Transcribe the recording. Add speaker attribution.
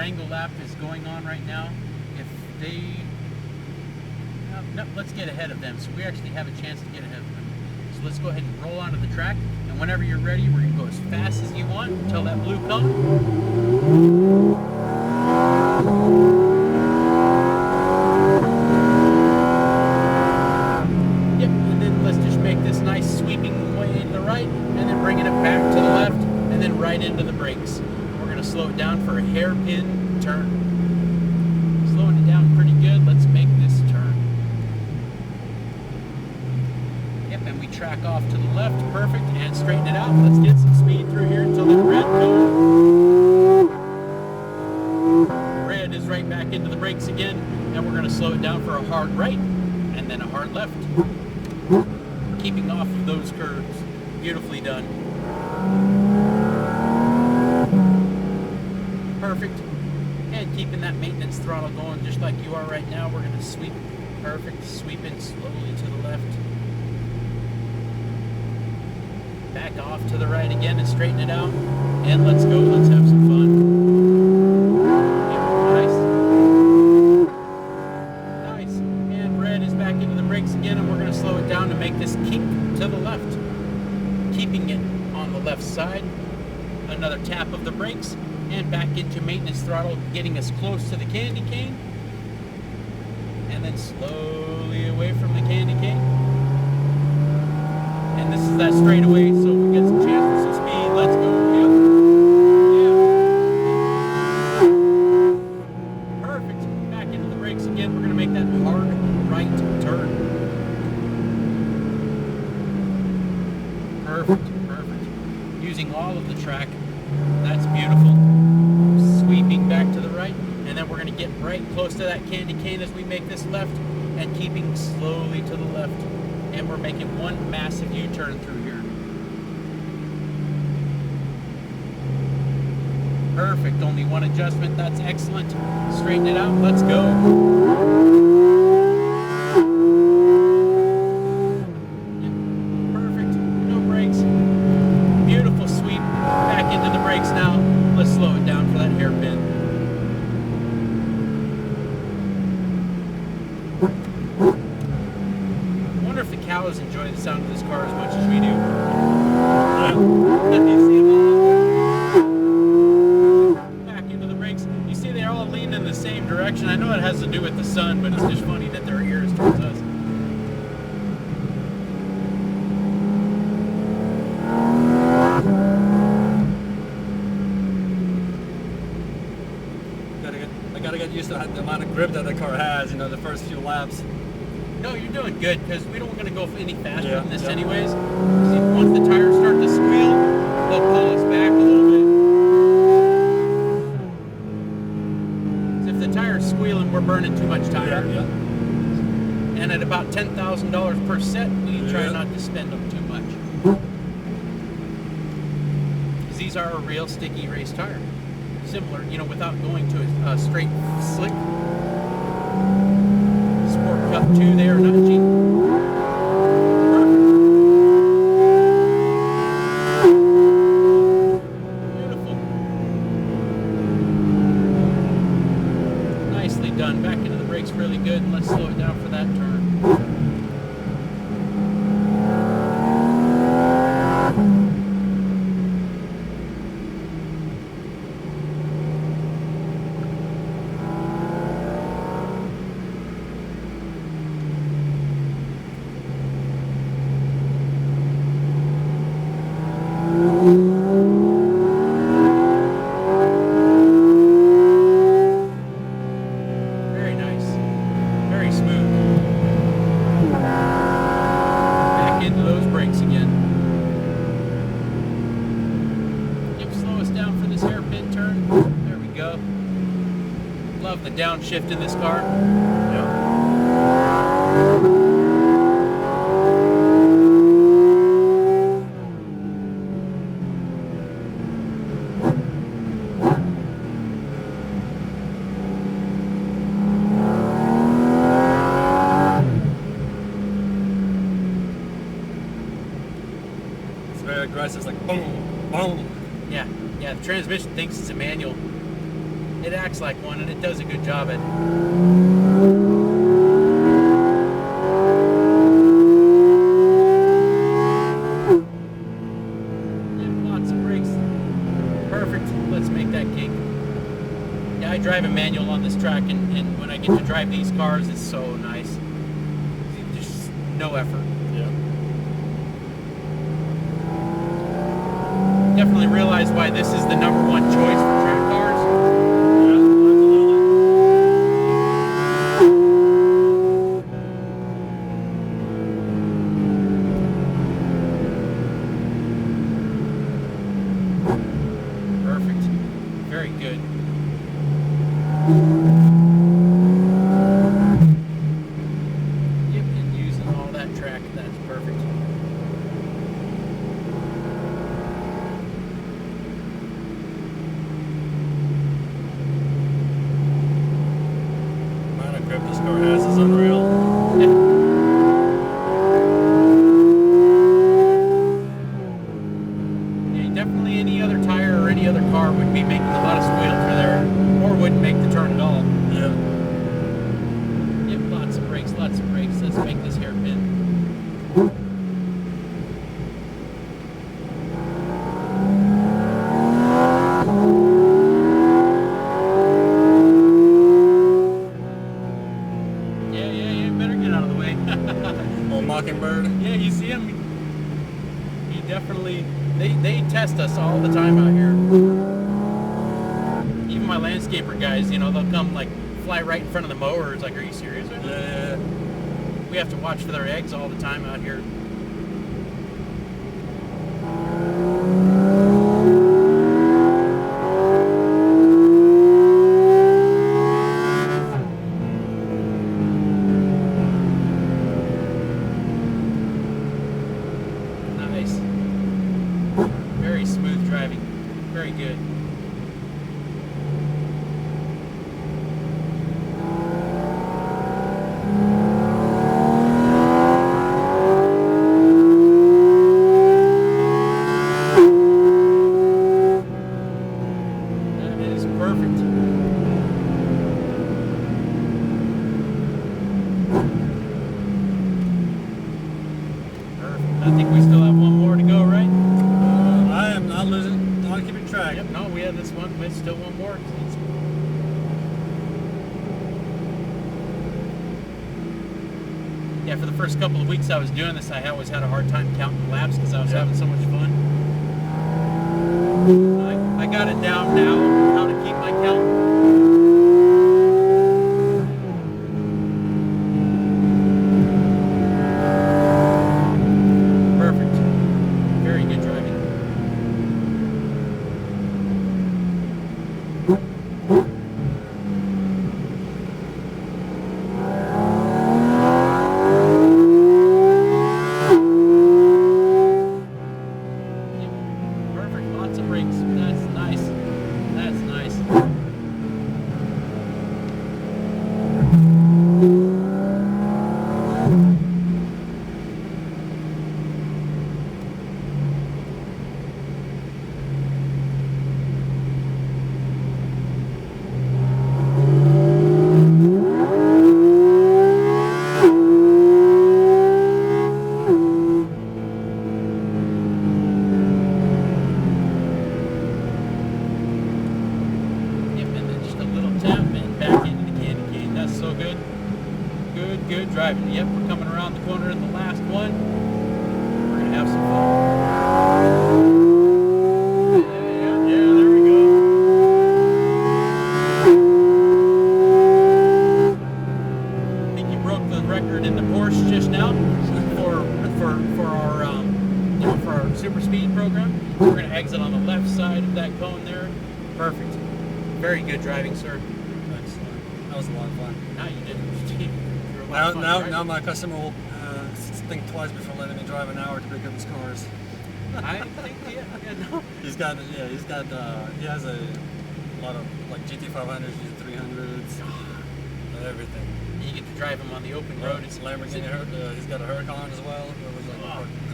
Speaker 1: Durango lap is going on right now. If they... No, let's get ahead of them. So we actually have a chance to get ahead of them. So let's go ahead and roll onto the track. And whenever you're ready, we're going to go as fast as you want until that blue comes. Yep, and then let's just make this nice sweeping way to the right, and then bringing it back to the left, and then right into the brakes. We're going to slow it down for a hairpin turn. Slowing it down pretty good. Let's make this turn. Yep, and we track off to the left. Perfect. And straighten it out. Let's get some speed through here until that red goes. Red is right back into the brakes again. And we're going to slow it down for a hard right and then a hard left. Keeping off of those curves. Beautifully done. Perfect. And keeping that maintenance throttle going just like you are right now. We're going to sweep. Perfect. Sweeping slowly to the left. Back off to the right again and straighten it out. And let's go. Let's have some fun. Nice. Nice. And red is back into the brakes again, and we're going to slow it down to make this keep to the left. Keeping it on the left side. Another tap of the brakes. And back into maintenance throttle, getting us close to the candy cane. And then slowly away from the candy cane. And this is that straightaway, so we get some chance for some speed. Let's go. Yep. Yeah. Perfect. Back into the brakes again. We're going to make that hard right turn. Perfect. Perfect. Using all of the track. That's beautiful. Sweeping back to the right, and then we're going to get right close to that candy cane as we make this left, and keeping slowly to the left, and we're making one massive U-turn through here. Perfect. Only one adjustment. That's excellent. Straighten it out. Let's go. Yep. Perfect. No brakes. Beautiful sweep. Back into the brakes now. Let's slow it down for that hairpin. I wonder if the cows enjoy the sound of this car as much as we do. Back into the brakes. You see they're all leaning in the same direction. I know it has to do with the sun, but it's just funny that their ears towards us.
Speaker 2: I gotta get used to the amount of grip that the car has, you know, the first few laps.
Speaker 1: No, you're doing good, because we don't want to go any faster than this anyways. See, once the tires start to squeal, they'll pull us back a little bit. So if the tire's squealing, we're burning too much tire.
Speaker 2: Yeah.
Speaker 1: And at about $10,000 per set, we try not to spend them too much. Because these are a real sticky race tire. Similar, you know, without going to a straight slick Sport Cup 2 there, not G. Perfect. Beautiful. Nicely done. Back into the brakes really good, and let's slow it down for that turn. The downshift in this car.
Speaker 2: It's very aggressive. It's like boom, boom.
Speaker 1: Yeah, the transmission thinks it's a manual. It acts like one, and it does a good job at it. And lots of brakes. Perfect. Let's make that kick. Yeah, I drive a manual on this track, and when I get to drive these cars, it's so nice. There's no effort.
Speaker 2: Yeah.
Speaker 1: Definitely realize why this is the #1 choice for track cars.
Speaker 2: Yeah, absolutely.
Speaker 1: Perfect. Very good. Yep, and using all that track, that's perfect.
Speaker 2: The amount of grip this car has is unreal.
Speaker 1: Yeah, definitely any other tire or any other car would be making a lot of squeal through there, or wouldn't make the turn at all.
Speaker 2: Yeah.
Speaker 1: Yep, lots of brakes, lots of brakes. Let's make this hairpin. Yeah, better get out of the way.
Speaker 2: Old Mockingbird.
Speaker 1: Yeah, you see him? He definitely, they test us all the time out here. Even my landscaper guys, you know, they'll come like fly right in front of the mower. It's like, are you serious right now?
Speaker 2: Yeah.
Speaker 1: We have to watch for their eggs all the time out here. Nice. Very smooth driving. Very good. That is perfect. Perfect. I think we still have one more to go, right?
Speaker 2: I am not losing. I'm keeping track.
Speaker 1: Yep, no, we have this one, but still one more. Yeah, for the first couple of weeks I was doing this, I always had a hard time counting laps because I was having so much fun. I got it down now, how to keep my count. Perfect. Very good driving. Perfect. Lots of brakes. That's nice. That's nice. Yep, and then just a little tap and back into the candy cane. That's so good. Good driving. Yep, we're coming around the corner in the last one. We're gonna have some fun. Yeah, there we go. I think you broke the record in the Porsche just now for our for our Superspeed program. We're gonna exit on the left side of that cone there. Perfect. Very good driving, sir.
Speaker 2: Excellent. That was a lot of fun.
Speaker 1: Now you did. You're a lot of fun driving.
Speaker 2: Now my customer will think twice before letting me drive an hour to pick up his cars.
Speaker 1: I think no.
Speaker 2: He has a lot of like GT500s, GT300s, everything.
Speaker 1: You get to drive him on the open road.
Speaker 2: It's Lamborghini. He's got a Huracan as well. It was like